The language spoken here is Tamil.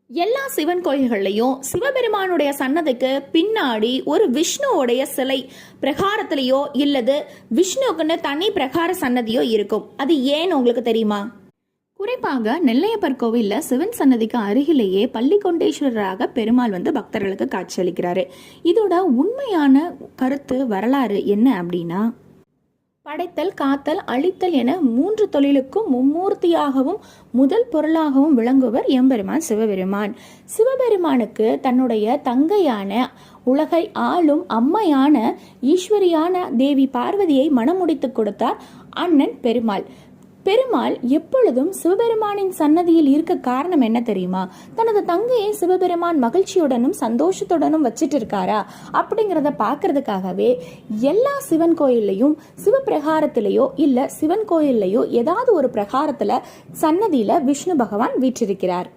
எல்லா சிவன் கோயில்கள்லையும் சிவபெருமானுடைய சன்னதிக்கு பின்னாடி ஒரு விஷ்ணுவோடைய சிலை பிரகாரத்திலேயோ இல்லது விஷ்ணுக்குன்னு தனி பிரகார சன்னதியோ இருக்கும். அது ஏன்னு உங்களுக்கு தெரியுமா? குறிப்பாக நெல்லையப்பர் கோவில்ல சிவன் சன்னதிக்கு அருகிலேயே பள்ளிகொண்டேஸ்வரராக பெருமாள் பக்தர்களுக்கு காட்சியளிக்கிறாரு. இதோட உண்மையான கருத்து வரலாறு என்ன அப்படின்னா, படைத்தல், காத்தல், அழித்தல் என 3 தொழிலுக்கும் மும்மூர்த்தியாகவும் முதல் பொருளாகவும் விளங்குவர் எம்பெருமான் சிவபெருமான். சிவபெருமானுக்கு தன்னுடைய தங்கையான உலகை ஆளும் அம்மையான ஈஸ்வரியான தேவி பார்வதியை மணமுடித்து கொடுத்தார் அண்ணன் பெருமாள். பெருமாள் எப்பொழுதும் சிவபெருமானின் சன்னதியில் இருக்க காரணம் என்ன தெரியுமா? தனது தங்கையை சிவபெருமான் மகிழ்ச்சியுடனும் சந்தோஷத்துடனும் வச்சிட்டு இருக்காரா அப்படிங்கிறத பார்க்கறதுக்காகவே எல்லா சிவன் கோயில்லையும் சிவபிரகாரத்திலேயோ இல்ல சிவன் கோயில்லையோ ஏதாவது ஒரு பிரகாரத்துல சன்னதியில விஷ்ணு பகவான் வீற்றிருக்கிறார்.